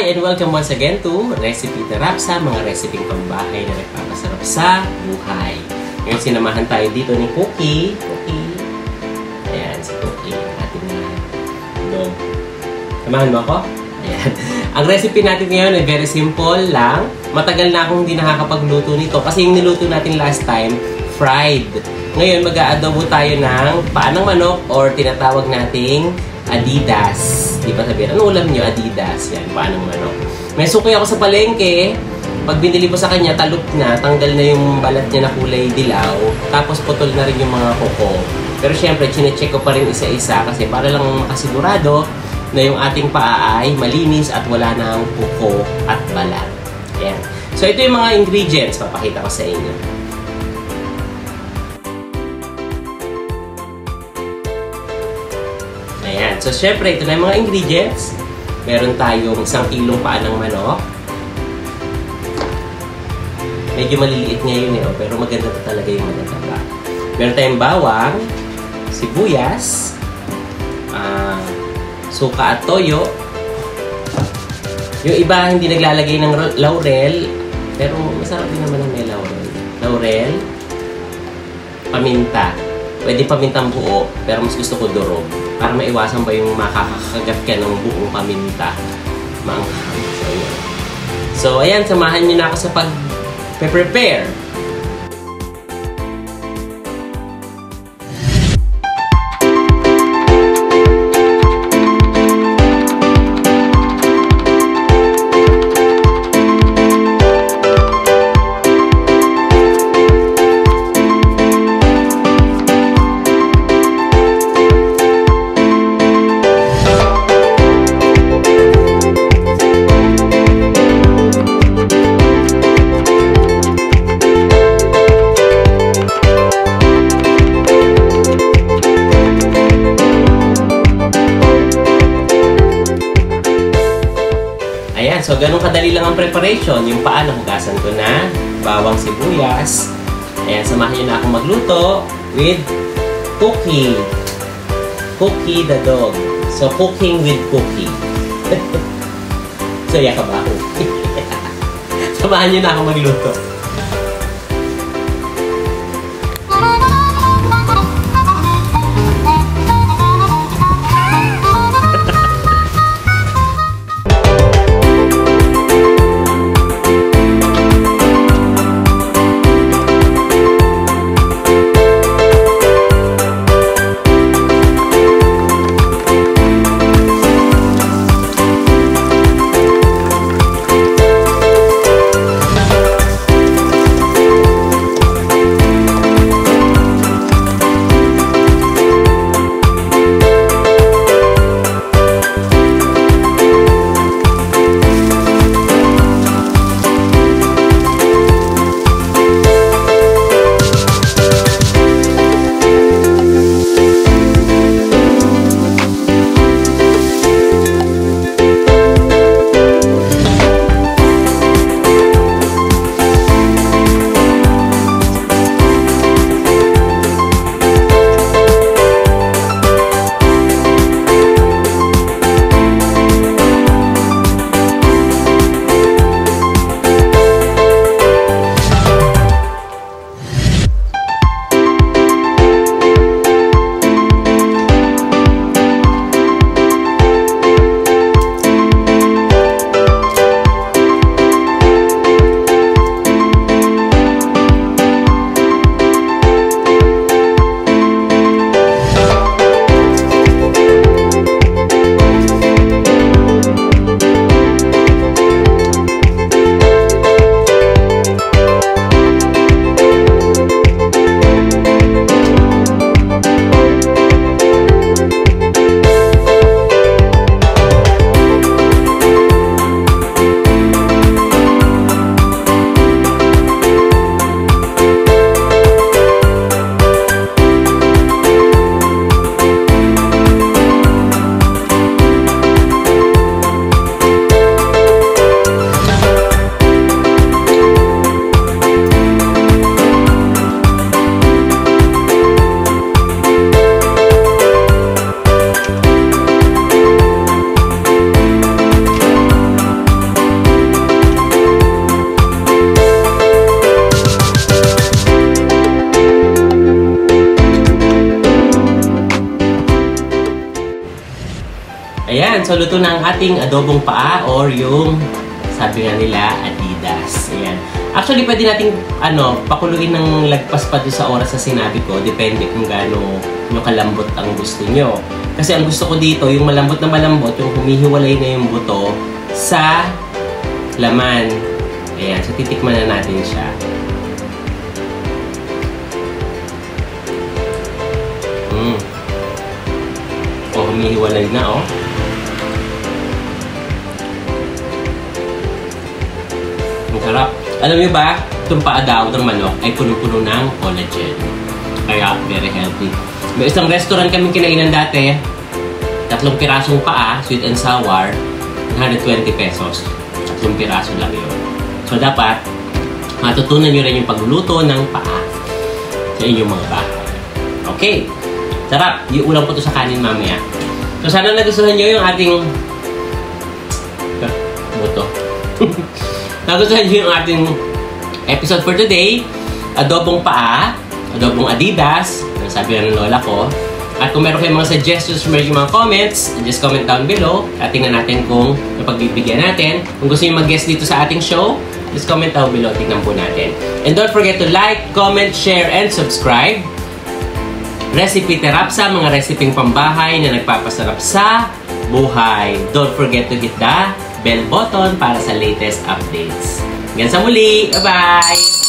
Hi and welcome once again to Recipe the Rapsa, mga reseping pambahay na nagpapasarap sa buhay. Ngayon sinamahan tayo dito ni Cookie. Ayan, si Cookie, ating dog. Samahan mo ako? Ayan. Ang recipe natin ngayon ay very simple lang. Matagal na akong hindi nakakapagluto nito kasi yung niluto natin last time, fried. Ngayon mag-aadobo tayo ng paa ng manok or tinatawag nating Adidas. Di ba sabihin, ano ulam nyo? Adidas. Yan, paa ng manok. May suki ako sa palengke. Pag binili ko sa kanya, talop na. Tanggal na yung balat niya na kulay dilaw. Tapos putol na rin yung mga kuko. Pero syempre, chinecheck ko pa rin isa-isa kasi para lang makasigurado na yung ating paa ay malinis at wala nang kuko at balat. Yan. So, ito yung mga ingredients. Papakita ko sa inyo. Ayan. So, syempre, ito na yung mga ingredients. Meron tayong 1 kilong paa ng manok. Medyo maliliit ngayon eh, pero maganda to talaga yung matataba. Meron tayong bawang, sibuyas, suka at toyo. Yung iba hindi naglalagay ng laurel, pero masarap din naman ang may laurel. Laurel, paminta. Pwede pamintang buo, pero mas gusto ko durog. Para maiwasan ba yung makakagat ka ng buong paminta. Maanghang. So, ayan, samahan nyo na ako sa pag-prepare. Ayan, so ganun kadali lang ang preparation. Yung paa, nahugasan ko na. Bawang, sibuyas. Ayan, samahan nyo na akong magluto with Cookie. Cookie the dog. So, cooking with Cookie. So, yaka ba ako? Samahan nyo na akong magluto. Ayan, so luto na ang ating adobong paa or yung sabi nga nila, Adidas. Ayan. Actually, pwede nating pakuluin ng lagpas pa doon sa oras sa sinabi ko. Depende kung gaano yung kalambot ang gusto nyo. Kasi ang gusto ko dito, yung malambot na malambot, yung humihiwalay na yung buto sa laman. Ayan, so titikman na natin siya. O, humihiwalay na, oh. Ang sarap. Alam niyo ba, itong paa daw ng manok ay puno-puno ng collagen. Kaya, very healthy. May isang restaurant kaming kinainan dati. 3 pirasong paa, sweet and sour, 120 pesos. 3 piraso lang yun. So, dapat, matutunan nyo rin yung pagluluto ng paa sa inyong mga bahay. Okay. Sarap. Iulang ko to sa kanin mamaya. So, sana nagustuhan nyo yung ating buto. Nagustuhan nyo yung ating episode for today. Adobong paa, adobong Adidas, sabi ng lola ko. At kung meron kayong mga suggestions or mga comments, just comment down below. At tingnan natin kung napagbibigyan natin. Kung gusto nyo mag-guest dito sa ating show, just comment down below. Tingnan po natin. And don't forget to like, comment, share, and subscribe. Recipe Terapsa, mga reseping pambahay na nagpapasarap sa buhay. Don't forget to hit the bell button para sa latest updates. Hanggang sa muli. Bye-bye!